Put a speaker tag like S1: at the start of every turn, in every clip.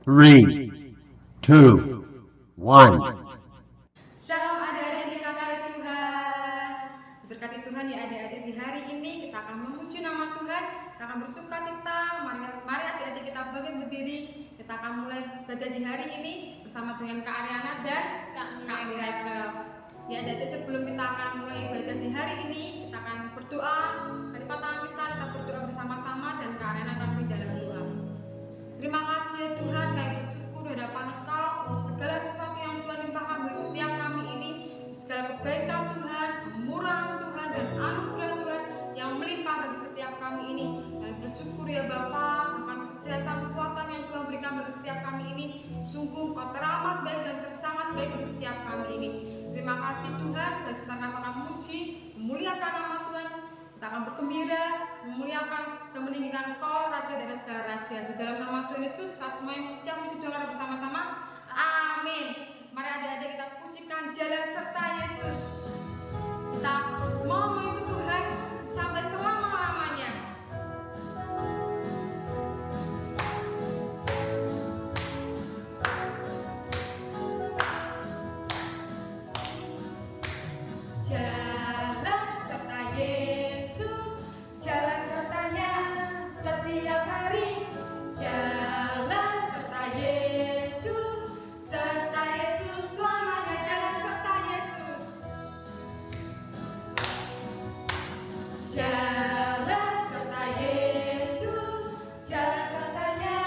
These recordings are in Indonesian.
S1: 3, 2, 1.
S2: Shalom adik-adik dikasih Tuhan. Diberkati Tuhan ya adik-adik, di hari ini kita akan memuji nama Tuhan, kita akan bersuka cita. Mari adik-adik kita berdiri. Kita akan mulai ibadah di hari ini bersama dengan Kak Ariana dan Kak Mirakel. Ya adik-adik, sebelum kita akan mulai ibadah di hari ini, kita akan berdoa. Lipat tangan kita berdoa bersama-sama dan Kak Ariana akan di dalam doa. Terima kasih ya Tuhan, kami bersyukur di hadapan Engkau untuk segala sesuatu yang Tuhan limpahkan bagi setiap kami ini, segala kebaikan Tuhan, kemurahan Tuhan, dan anugerah Tuhan yang melimpah bagi setiap kami ini. Kami bersyukur ya Bapa, akan kesehatan kekuatan yang Tuhan berikan bagi setiap kami ini. Sungguh Kau teramat baik dan sangat baik bagi setiap kami ini. Terima kasih Tuhan, dan sebentar kami akan memuji, memuliakan nama Tuhan. Kita akan bergembira, memuliakan dan meninggikan Engkau, Raja dari segala raja. Di dalam nama Tuhan Yesus, kita semua yang siap memuji Tuhan bersama-sama. Amin. Mari adik-adik kita pujikan jalan serta Yesus. Kita mau mengikut Tuhan sampai selama-lamanya. Jalan serta Yesus, jalan sertanya setiap hari. Jalan serta Yesus selamanya. Jalan serta Yesus. Jalan serta Yesus, jalan sertanya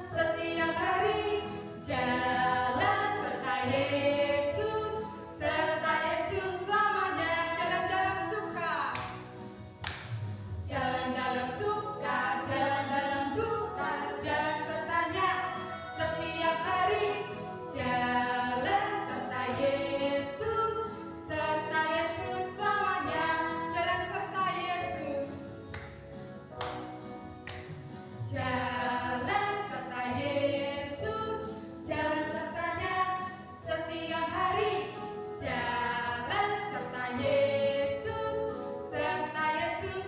S2: setiap hari. Jalan serta Yesus selamanya. Jalan dalam suka, jalan dalam suka, jalan dalam duka. Jalan sertanya setiap hari. Jalan serta Yesus selamanya. Jalan serta Yesus. Jalan serta Yesus, jalan sertanya setiap hari. Jalan serta Yesus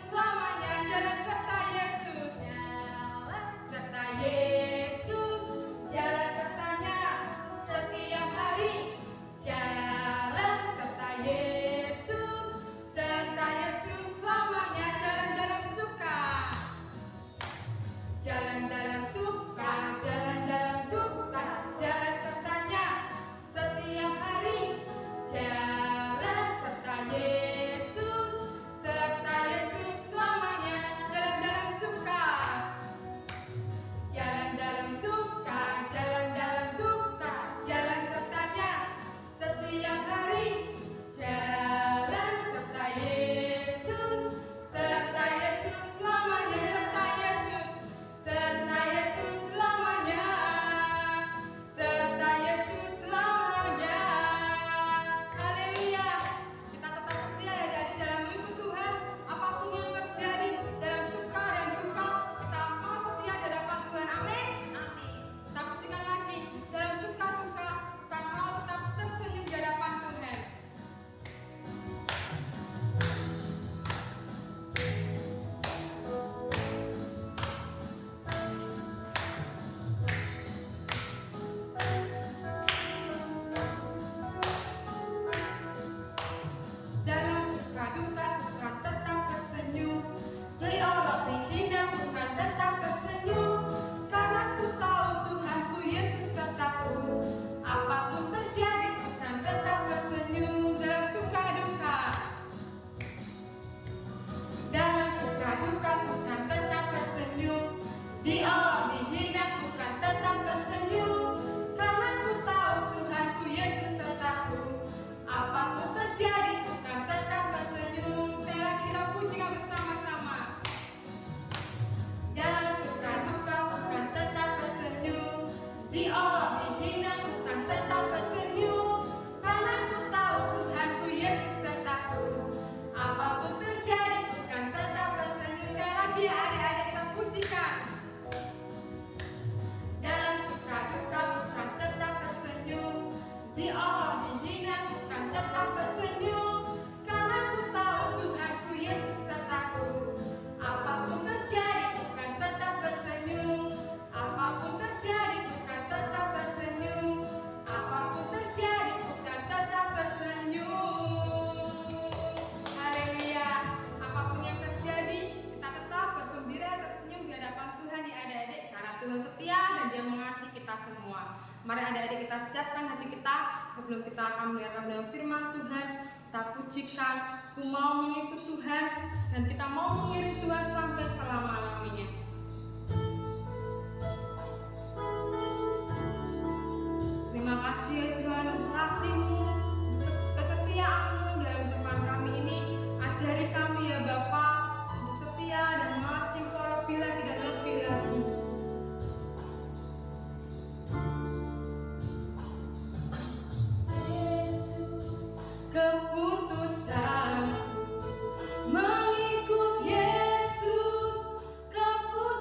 S2: selamanya. Jalan serta Yesus. Jalan serta Yesus, jalan sertanya setiap hari. Jalan serta Yesus selamanya. Jalan dalam suka, jalan dalam suka, jalan dalam duka. Jalan sertanya setiap hari. Jalan serta Yesus selamanya. Jalan dalam suka, jalan dalam suka, jalan dalam duka. Jalan sertanya setiap hari. Jalan serta Yesus selamanya. Serta Yesus selamanya. Serta Yesus selamanya. Haleluya. Kita tetap setia ya dari dalam mengikut Tuhan. Apapun yang terjadi dalam suka dan duka, kita mau setia di hadapan Tuhan. Amin. Kita pujikan lagi. Dalam suka duka, kita mau tetap tersenyum di hadapan Tuhan. Dalam suka duka bukan tetap tersenyum. Di Allah dihina bukan tetap tersenyum. Karena ku tahu Tuhanku Yesus sertaku. Apapun terjadi bukan tetap tersenyum. Dalam suka duka, dalam suka duka bukan tetap tersenyum. Di Allah dihina bukan tetap tersenyum. Karena ku tahu Tuhanku Yesus sertaku. Apapun terjadi bukan tetap tersenyum. Sekali lagi kita pujikan bersama-sama. Dalam suka duka bukan tetap tersenyum. Di Allah dihina bukan tetap tersenyum. Karena ku tahu Tuhanku Yesus sertaku. Apapun terjadi bukan tetap tersenyum. Sekali lagi ya adik-adik kita pujikan. Dalam suka duka bukan tetap tersenyum. Di Allah dihina bukan tetap tersenyum. Karena ku tahu Tuhanku Yesus sertaku. Apapun terjadi bukan tetap tersenyum. Apapun terjadi bukan tetap dan mengasihi kita semua. Mari adik-adik kita siapkan hati kita sebelum kita akan mendengarkan firman Tuhan. Kita pujikan, ku mau mengikut Tuhan, dan kita mau mengiring Tuhan sampai selama-lamanya. Terima kasih ya Tuhan untuk kasih-Mu, kesetiaan-Mu dalam kehidupan kami ini. Ajari kami ya Bapa untuk setia dan mengasihi Engkau lebih lagi dan lebih lagi. Keputusan mengikut Yesus, keputusan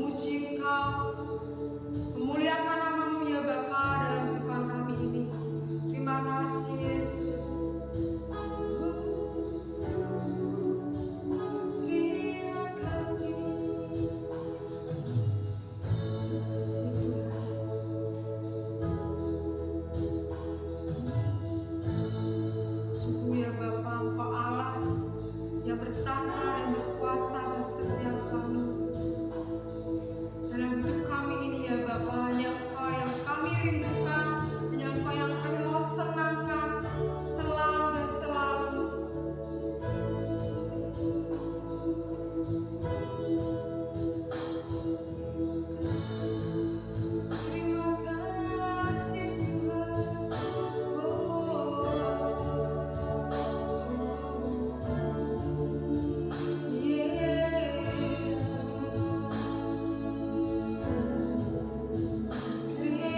S2: memuji Engkau, memuliakan nama-Mu ya Bapa dalam kehidupan kami ini. Terima kasih Yesus. Terima kasih. Sungguh ya Bapa, Engkau Allah yang bertata dan berkuasa dan setiap kami. Dalam hidup kami ini ya Bapa, hanya Engkau yang kami rindukan, hanya Engkau yang kami mau senangkan selalu dan selalu. Terima kasih Tuhan.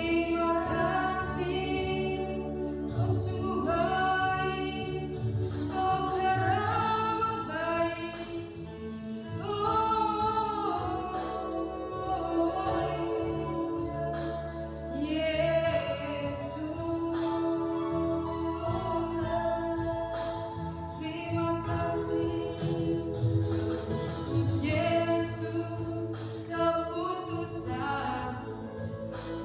S2: Terima kasih, Kau sungguh baik, Kau teramat baik. Terima kasih, Yesus, keputusan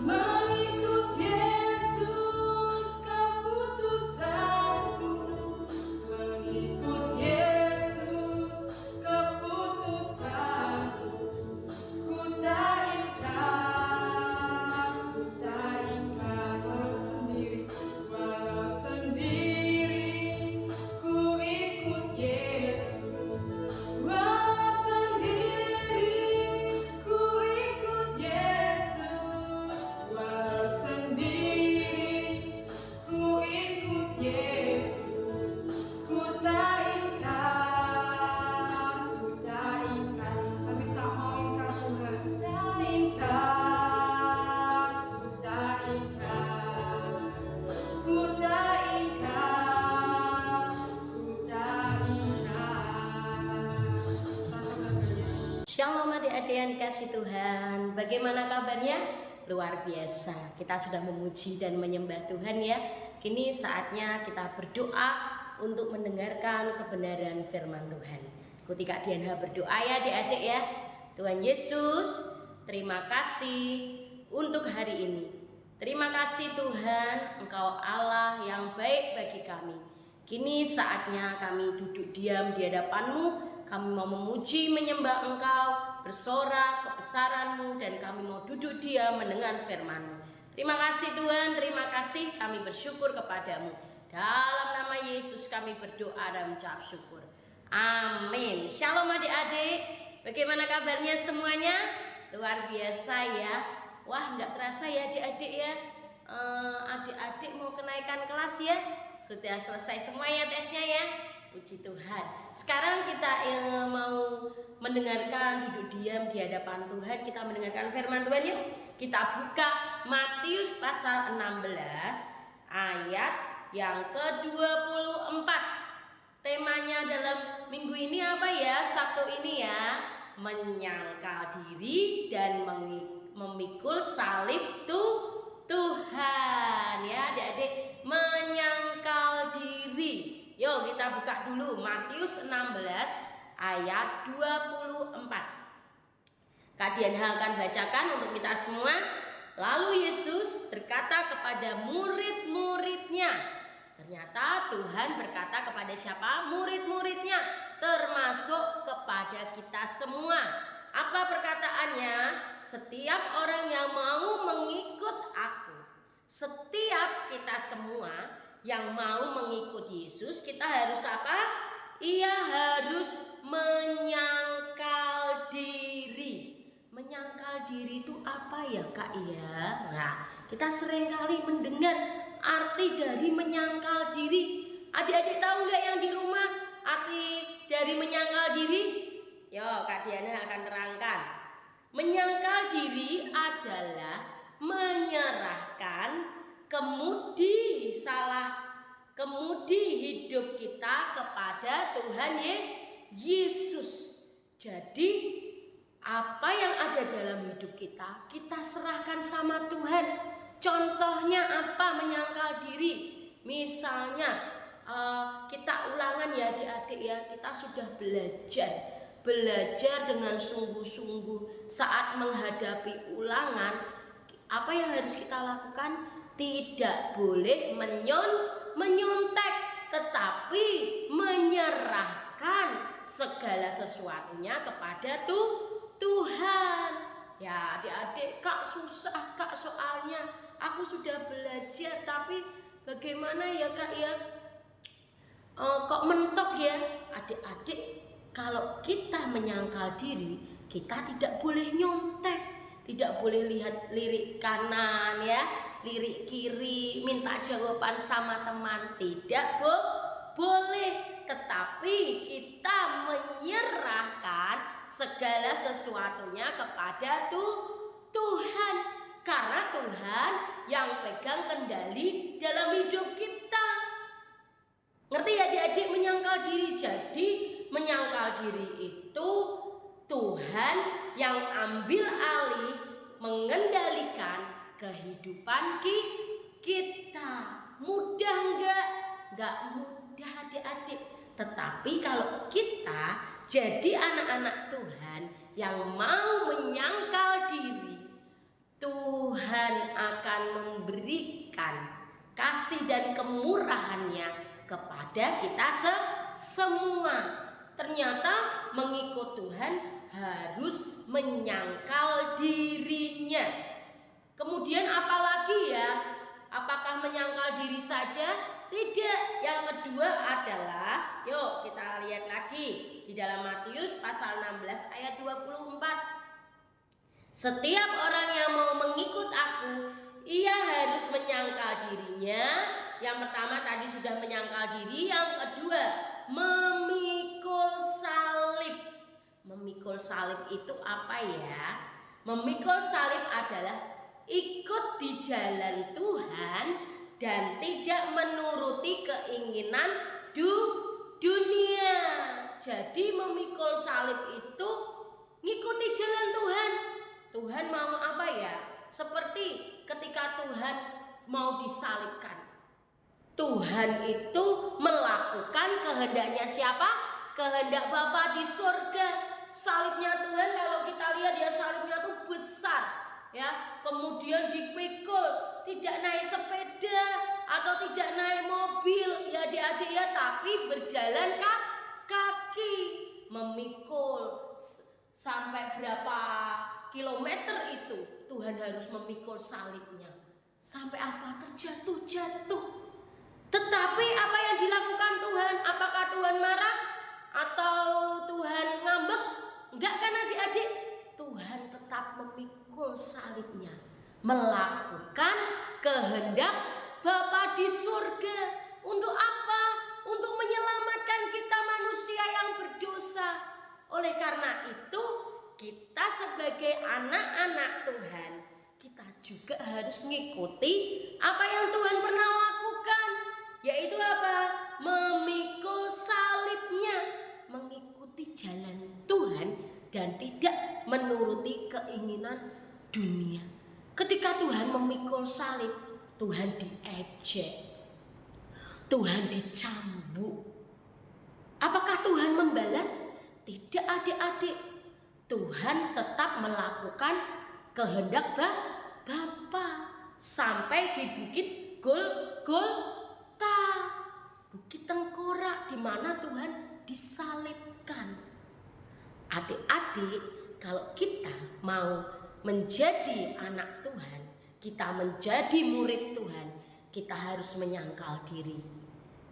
S2: mengikut Yesus, keputusanku mengikut Yesus, keputusanku. Ku tak ikat walau sendiri, ku ikut Yesus. Walau sendiri, ku ikut Yesus. Walau sendiri, ku ikut Yesus. Ku tak ikat, kami tak mau ingkar Tuhan. Ku tak ikat, ku tak ikat, ku tak ikat. Satu saja.
S3: Shalom adik-adik yang dikasih Tuhan. Bagaimana kabarnya? Luar biasa. Kita sudah memuji dan menyembah Tuhan ya. Kini saatnya kita berdoa untuk mendengarkan kebenaran firman Tuhan. Ikuti Kak Diana berdoa ya adik-adik ya. Tuhan Yesus, terima kasih untuk hari ini. Terima kasih Tuhan, Engkau Allah yang baik bagi kami. Kini saatnya kami duduk diam di hadapan-Mu. Kami mau memuji, menyembah Engkau, bersorak kebesaran-Mu, dan kami mau duduk diam mendengar firman-Mu. Terima kasih Tuhan, terima kasih, kami bersyukur kepadamu. Dalam nama Yesus kami berdoa dan mengucap syukur. Amin. Shalom adik-adik, bagaimana kabarnya semuanya? Luar biasa ya. Wah, nggak terasa ya adik-adik ya. Adik-adik mau kenaikan kelas ya. Sudah selesai semua ya tesnya ya. Puji Tuhan. Sekarang kita mau mendengarkan, duduk diam di hadapan Tuhan. Kita mendengarkan firman Tuhan yuk. Kita buka Matius pasal 16 ayat yang ke-24. Temanya dalam minggu ini apa ya? Sabtu ini ya. Menyangkal diri dan memikul salib Tuhan ya adik-adik. Menyangkal diri. Yuk kita buka dulu Matius 16 ayat 24. Kak Diana akan bacakan untuk kita semua. Lalu Yesus berkata kepada murid-muridnya. Ternyata Tuhan berkata kepada siapa? Murid-muridnya, termasuk kepada kita semua. Apa perkataannya? Setiap orang yang mau mengikut aku, setiap kita semua yang mau mengikut Yesus, kita harus apa? Ia harus menyangkal diri. Menyangkal diri itu apa ya Kak ya? Nah, kita seringkali mendengar arti dari menyangkal diri. Adik-adik tahu nggak yang di rumah arti dari menyangkal diri? Yo, Kak Diana akan terangkan. Menyangkal diri adalah menyerahkan kemudi hidup kita kepada Tuhan Yesus. Jadi apa yang ada dalam hidup kita, kita serahkan sama Tuhan. Contohnya apa? Menyangkal diri. Misalnya kita ulangan ya adik-adik ya, kita sudah belajar dengan sungguh-sungguh. Saat menghadapi ulangan, apa yang harus kita lakukan? Tidak boleh menyontek, tetapi menyerahkan segala sesuatunya kepada Tuhan. Ya adik-adik, Kak susah Kak soalnya, aku sudah belajar tapi bagaimana ya Kak ya, kok mentok ya. Adik-adik, kalau kita menyangkal diri, kita tidak boleh nyontek, tidak boleh lihat lirik kanan ya, lirik kiri, minta jawaban sama teman, tidak boleh. Tetapi kita menyerahkan segala sesuatunya kepada Tuhan, karena Tuhan yang pegang kendali dalam hidup kita. Ngerti ya adik-adik, menyangkal diri? Jadi menyangkal diri itu Tuhan yang ambil alih, mengendalikan kehidupan kita. Mudah enggak? Enggak mudah adik-adik. Tetapi kalau kita jadi anak-anak Tuhan yang mau menyangkal diri, Tuhan akan memberikan kasih dan kemurahannya kepada kita semua. Ternyata mengikut Tuhan harus menyangkal dirinya. Kemudian apalagi ya? Apakah menyangkal diri saja? Tidak. Yang kedua adalah, yuk kita lihat lagi di dalam Matius pasal 16 ayat 24. Setiap orang yang mau mengikut aku, ia harus menyangkal dirinya. Yang pertama tadi sudah menyangkal diri, yang kedua memikul salib. Memikul salib itu apa ya? Memikul salib adalah ikut di jalan Tuhan dan tidak menuruti keinginan dunia. Jadi memikul salib itu ngikuti jalan Tuhan. Tuhan mau apa ya? Seperti ketika Tuhan mau disalibkan, Tuhan itu melakukan kehendaknya siapa? Kehendak Bapa di surga. Salibnya Tuhan kalau kita lihat ya, salibnya tuh besar ya. Kemudian dipikul, tidak naik sepeda atau tidak naik mobil ya adik-adik ya, tapi berjalan kaki, memikul sampai berapa kilometer itu Tuhan harus memikul salibnya. Sampai apa? Terjatuh. Tetapi apa yang dilakukan Tuhan? Apakah Tuhan marah atau Tuhan ngambek? Enggak kan adik-adik? Tuhan tetap memikul salibnya, melakukan kehendak Bapa di surga. Untuk apa? Untuk menyelamatkan kita manusia yang berdosa. Oleh karena itu, kita sebagai anak-anak Tuhan, kita juga harus mengikuti apa yang Tuhan pernah lakukan. Yaitu apa? Memikul salibnya, mengikuti jalan Tuhan dan tidak menuruti keinginan dunia. Ketika Tuhan memikul salib, Tuhan diejek, Tuhan dicambuk. Apakah Tuhan membalas? Tidak adik-adik. Tuhan tetap melakukan kehendak Bapa sampai di bukit Golgota, bukit tengkorak di mana Tuhan disalibkan. Adik-adik, kalau kita mau menjadi anak Tuhan, kita menjadi murid Tuhan, kita harus menyangkal diri.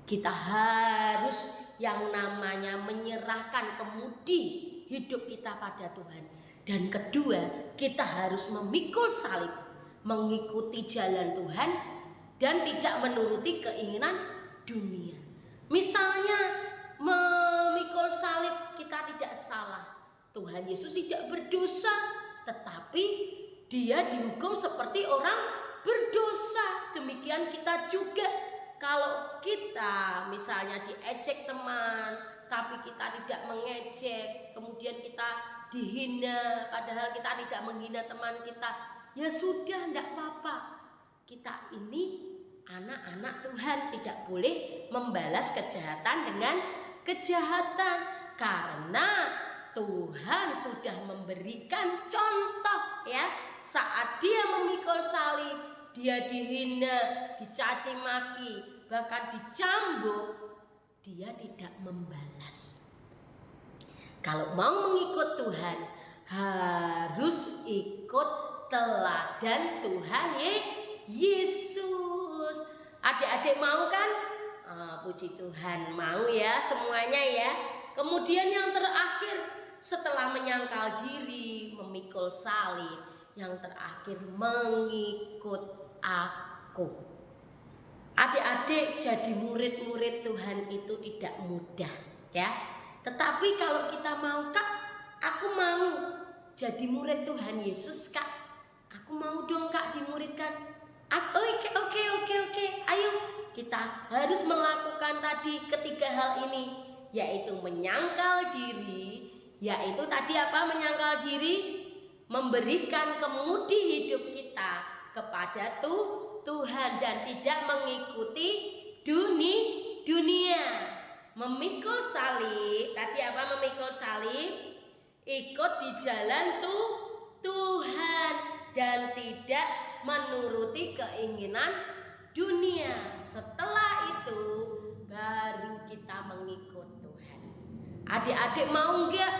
S3: Kita harus yang namanya menyerahkan kemudi hidup kita pada Tuhan. Dan kedua, kita harus memikul salib, mengikuti jalan Tuhan dan tidak menuruti keinginan dunia. Misalnya memikul salib, kita tidak salah. Tuhan Yesus tidak berdosa, tetapi dia dihukum seperti orang berdosa. Demikian kita juga. Kalau kita misalnya diejek teman, tapi kita tidak mengejek, kemudian kita dihina, padahal kita tidak menghina teman kita, ya sudah, tidak apa-apa. Kita ini anak-anak Tuhan, tidak boleh membalas kejahatan dengan kejahatan, karena Tuhan sudah memberikan contoh ya. Saat dia memikul salib, dia dihina, dicaci maki, bahkan dicambuk, dia tidak membalas. Kalau mau mengikut Tuhan, harus ikut teladan Tuhan Yesus. Adik-adik mau kan? Puji Tuhan, mau ya semuanya ya. Kemudian yang terakhir, setelah menyangkal diri, memikul salib, yang terakhir mengikut aku. Adik-adik, jadi murid-murid Tuhan itu tidak mudah ya. Tetapi kalau kita mau, Kak, aku mau jadi murid Tuhan Yesus, Kak. Aku mau dong, Kak, dimuridkan. Oke. Ayo, kita harus melakukan tadi ketiga hal ini, yaitu menyangkal diri, yaitu tadi apa? Menyangkal diri, memberikan kemudi hidup kita kepada Tuhan dan tidak mengikuti dunia. Memikul salib, tadi apa? Memikul salib, ikut di jalan Tuhan dan tidak menuruti keinginan dunia. Setelah itu baru kita mengikut Tuhan. Adik-adik mau enggak?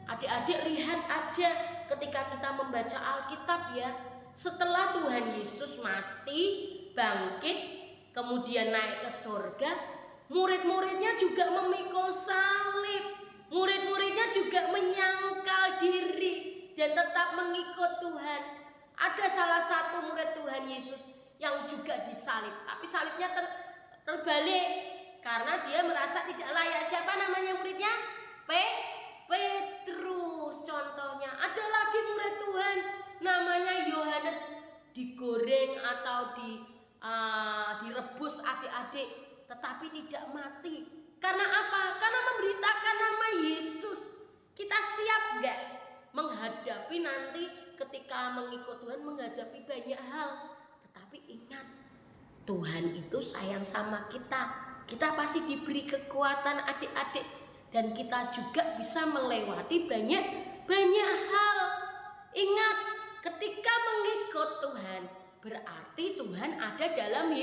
S3: Adik-adik lihat aja ketika kita membaca Alkitab ya. Setelah Tuhan Yesus mati, bangkit, kemudian naik ke surga, murid-muridnya juga memikul salib. Murid-muridnya juga menyangkal diri dan tetap mengikut Tuhan. Ada salah satu murid Tuhan Yesus yang juga disalib, tapi salibnya terbalik karena dia merasa tidak layak. Siapa namanya muridnya? Petrus contohnya. Ada lagi murid Tuhan namanya Yohanes, digoreng atau direbus adik-adik, tetapi tidak mati. Karena apa? Karena memberitakan nama Yesus. Kita siap gak menghadapi nanti ketika mengikut Tuhan, menghadapi banyak hal. Tetapi ingat, Tuhan itu sayang sama kita. Kita pasti diberi kekuatan adik-adik, dan kita juga bisa melewati banyak hal. Ingat, ketika mengikut Tuhan, berarti Tuhan ada dalam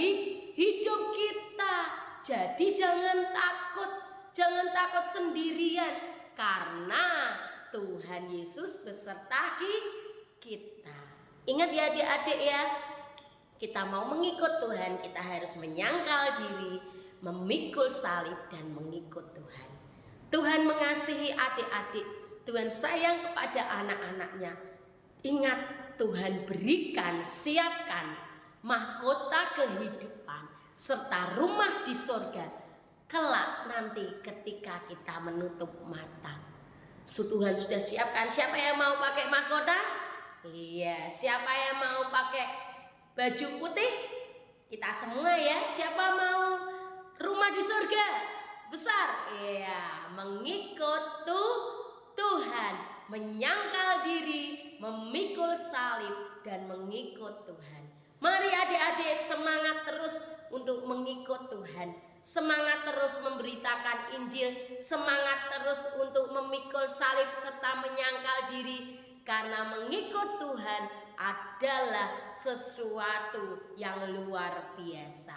S3: hidup kita. Jadi jangan takut sendirian, karena Tuhan Yesus beserta kita. Ingat ya adik-adik ya, kita mau mengikut Tuhan, kita harus menyangkal diri, memikul salib dan mengikut Tuhan. Tuhan mengasihi adik-adik, Tuhan sayang kepada anak-anaknya. Ingat, Tuhan berikan, siapkan mahkota kehidupan serta rumah di surga kelak nanti ketika kita menutup mata. Tuhan sudah siapkan. Siapa yang mau pakai mahkota? Iya. Siapa yang mau pakai baju putih? Kita semua ya. Siapa mau rumah di surga besar? Iya. Mengikut Tuhan, menyangkal diri, memikul salib dan mengikut Tuhan. Mari adik-adik semangat terus untuk mengikut Tuhan. Semangat terus memberitakan Injil, semangat terus untuk memikul salib serta menyangkal diri, karena mengikut Tuhan adalah sesuatu yang luar biasa.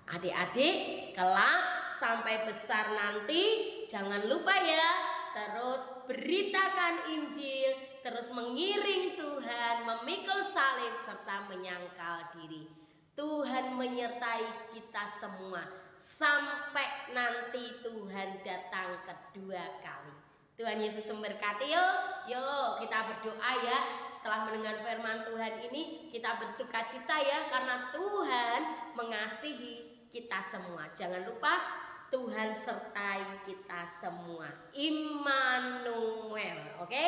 S3: Adik-adik, kelak sampai besar nanti jangan lupa ya, terus beritakan Injil, terus mengiring Tuhan, memikul salib serta menyangkal diri. Tuhan menyertai kita semua sampai nanti Tuhan datang kedua kali. Tuhan Yesus memberkati. Yuk kita berdoa ya. Setelah mendengar firman Tuhan ini, kita bersukacita ya, karena Tuhan mengasihi kita semua. Jangan lupa, Tuhan sertai kita semua. Immanuel. Oke,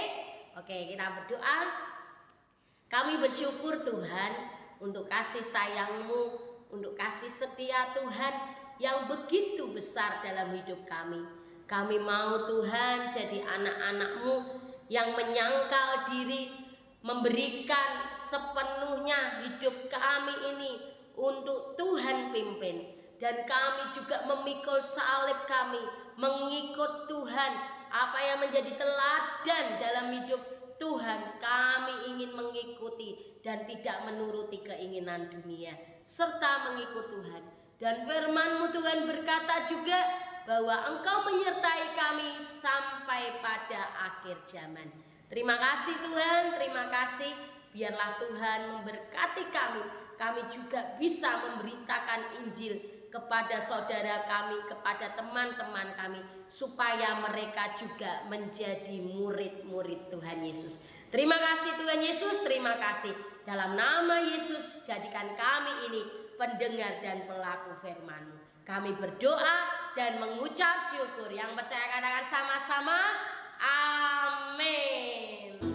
S3: kita berdoa. Kami bersyukur Tuhan untuk kasih sayang-Mu, untuk kasih setia Tuhan yang begitu besar dalam hidup kami. Kami mau Tuhan jadi anak-anak-Mu yang menyangkal diri, memberikan sepenuhnya hidup kami ini untuk Tuhan pimpin. Dan kami juga memikul salib kami, mengikut Tuhan. Apa yang menjadi teladan dalam hidup Tuhan, kami ingin mengikuti dan tidak menuruti keinginan dunia, serta mengikut Tuhan. Dan firman-Mu Tuhan berkata juga bahwa Engkau menyertai kami sampai pada akhir zaman. Terima kasih Tuhan, terima kasih. Biarlah Tuhan memberkati kami. Kami juga bisa memberitakan Injil kepada saudara kami, kepada teman-teman kami, supaya mereka juga menjadi murid-murid Tuhan Yesus. Terima kasih Tuhan Yesus, terima kasih. Dalam nama Yesus, jadikan kami ini pendengar dan pelaku firman-Mu. Kami berdoa dan mengucap syukur. Yang percaya katakan sama-sama, amin.